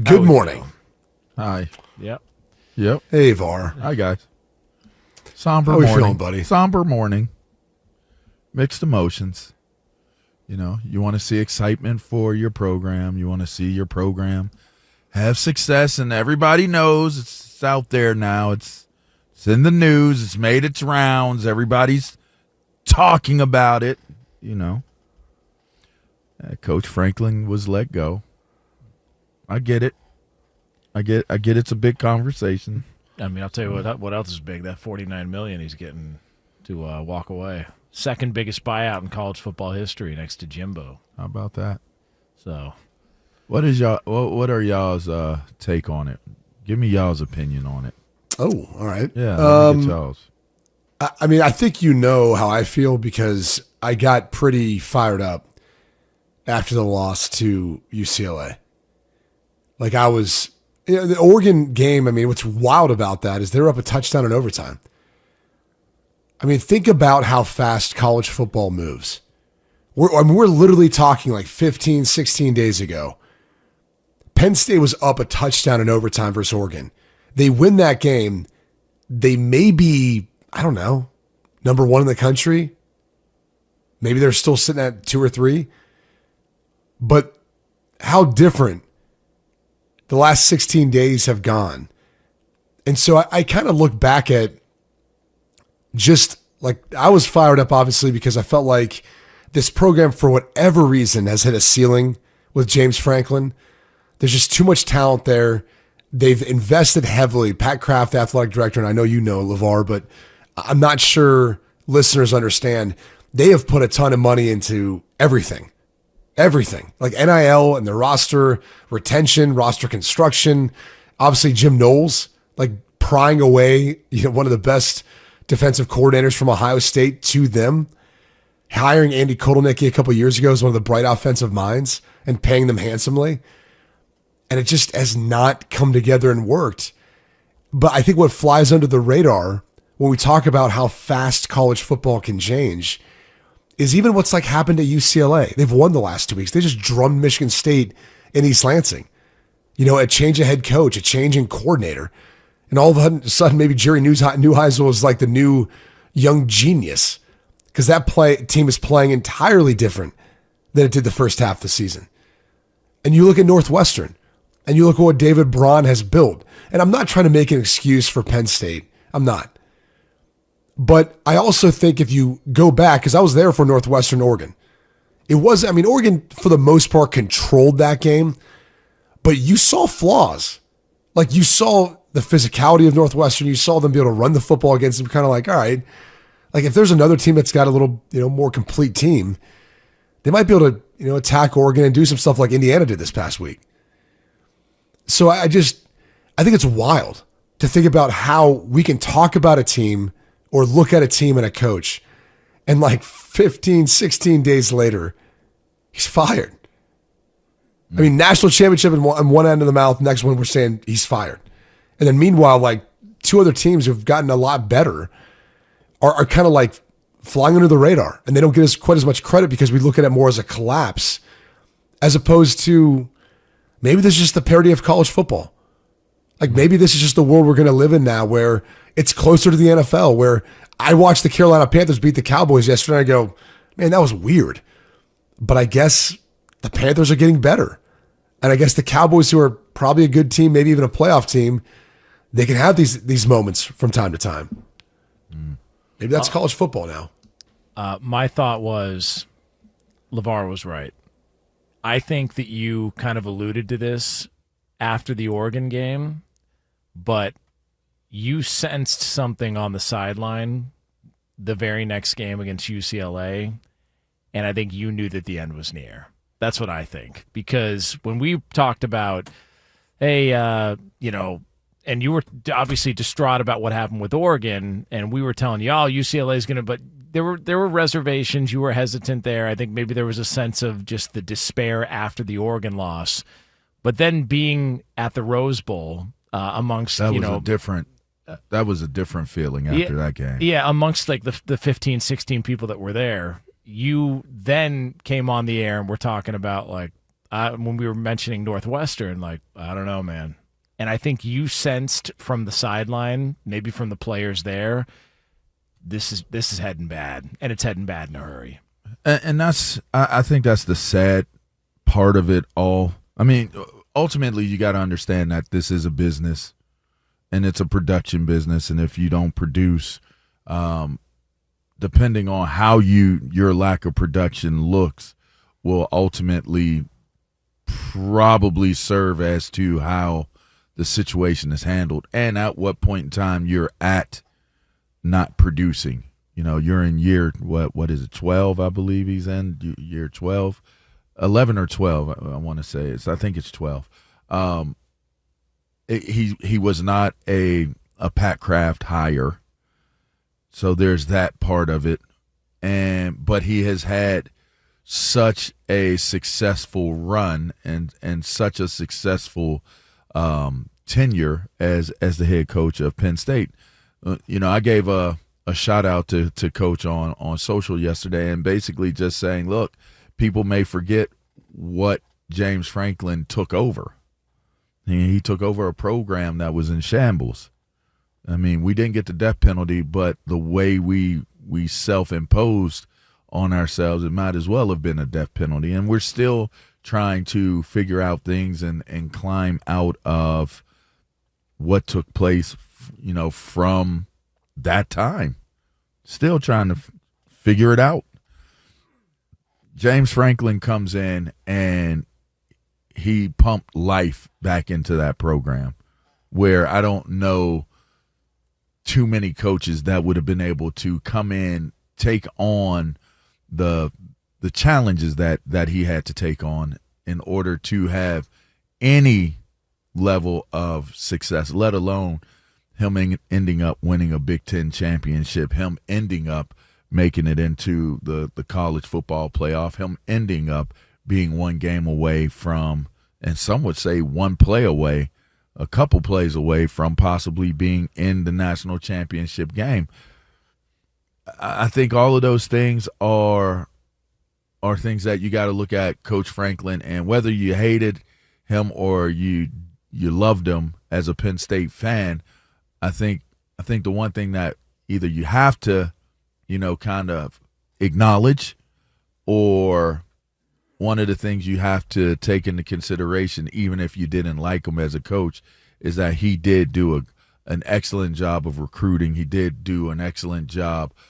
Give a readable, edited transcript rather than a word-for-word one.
Good morning. Hi. Yep. Hey, VAR. Hi, guys. Somber How we morning. feeling, buddy? Somber morning. Mixed emotions. You know, you want to see excitement for your program. You want to see your program have success, and everybody knows it's out there now. It's in the news. It's made its rounds. Everybody's talking about it, you know. Coach Franklin was let go. I get it. I get it's a big conversation. I mean, I'll tell you what else is big. That $49 million he's getting to walk away. Second biggest buyout in college football history, next to Jimbo. How about that? So, what are y'all's take on it? Give me y'all's opinion on it. Oh, all right. Yeah, let me get y'all's. I mean, I think you know how I feel because I got pretty fired up after the loss to UCLA. Like I was, the Oregon game, I mean, what's wild about that is they were up a touchdown in overtime. I mean, think about how fast college football moves. We're literally talking like 15, 16 days ago. Penn State was up a touchdown in overtime versus Oregon. They win that game. They may be, I don't know, number one in the country. Maybe they're still sitting at 2 or 3. But how different the last 16 days have gone. And so I kind of look back at just like I was fired up, obviously, because I felt like this program, for whatever reason, has hit a ceiling with James Franklin. There's just too much talent there. They've invested heavily. Pat Kraft, athletic director, and I know you know LaVar, but I'm not sure listeners understand. They have put a ton of money into everything. Everything. Like NIL and the roster retention, roster construction. Obviously, Jim Knowles, like prying away, one of the best defensive coordinators from Ohio State to them. Hiring Andy Kotelnicki a couple of years ago as one of the bright offensive minds and paying them handsomely. And it just has not come together and worked. But I think what flies under the radar when we talk about how fast college football can change is even what's like happened to UCLA. They've won the last 2 weeks. They just drummed Michigan State in East Lansing. A change of head coach, a change in coordinator. And all of a sudden, maybe Jerry Neuheisel was like the new young genius because that team is playing entirely different than it did the first half of the season. And you look at Northwestern, and you look at what David Braun has built. And I'm not trying to make an excuse for Penn State. I'm not. But I also think if you go back, because I was there for Northwestern, Oregon. Oregon, for the most part, controlled that game. But you saw flaws. Like, you saw the physicality of Northwestern. You saw them be able to run the football against them. Kind of like, all right, like if there's another team that's got a little, more complete team, they might be able to, attack Oregon and do some stuff like Indiana did this past week. So I think it's wild to think about how we can talk about a team or look at a team and a coach and like 15, 16 days later, he's fired. I mean, national championship on one end of the mouth, next one we're saying he's fired. And then meanwhile, like 2 other teams who've gotten a lot better are kind of like flying under the radar. And they don't get quite as much credit because we look at it more as a collapse as opposed to maybe this is just the parody of college football. Like maybe this is just the world we're going to live in now where it's closer to the NFL, where I watched the Carolina Panthers beat the Cowboys yesterday and I go, man, that was weird. But I guess the Panthers are getting better. And I guess the Cowboys, who are probably a good team, maybe even a playoff team, they can have these moments from time to time. Maybe that's college football now. My thought was LaVar was right. I think that you kind of alluded to this after the Oregon game, but you sensed something on the sideline the very next game against UCLA, and I think you knew that the end was near. That's what I think. Because when we talked about, hey, and you were obviously distraught about what happened with Oregon, and we were telling you, UCLA is going to, but there were reservations. You were hesitant there. I think maybe there was a sense of just the despair after the Oregon loss. But then being at the Rose Bowl amongst, that was a different feeling after that game. Yeah, amongst like the 15, 16 people that were there. You then came on the air and we're talking about like, when we were mentioning Northwestern, like, I don't know, man. And I think you sensed from the sideline, maybe from the players there, this is heading bad, and it's heading bad in a hurry. And I think that's the sad part of it all. I mean, ultimately, you got to understand that this is a business, and it's a production business. And if you don't produce, depending on how your lack of production looks, will ultimately probably serve as to how the situation is handled and at what point in time you're at not producing. You know, you're in year, what is it, 12, I believe he's in, year 12, 11 or 12, I want to say. I think it's 12. He was not a Pat Kraft hire, so there's that part of it. But he has had such a successful run and such a successful tenure as the head coach of Penn State. I gave a shout out to Coach on social yesterday, and basically just saying, look, people may forget what James Franklin took over. He took over a program that was in shambles. I mean, we didn't get the death penalty, but the way we self-imposed on ourselves, it might as well have been a death penalty. And we're still trying to figure out things and climb out of what took place, from that time. Still trying to figure it out. James Franklin comes in and he pumped life back into that program, where I don't know too many coaches that would have been able to come in, take on the challenges that he had to take on in order to have any level of success, let alone him ending up winning a Big Ten championship, him ending up making it into the college football playoff, him ending up being one game away from, and some would say one play away, a couple plays away from possibly being in the national championship game. I think all of those things are things that you got to look at Coach Franklin, and whether you hated him or you loved him as a Penn State fan, I think the one thing that either you have to, kind of acknowledge, or one of the things you have to take into consideration, even if you didn't like him as a coach, is that he did do an excellent job of recruiting. He did do an excellent job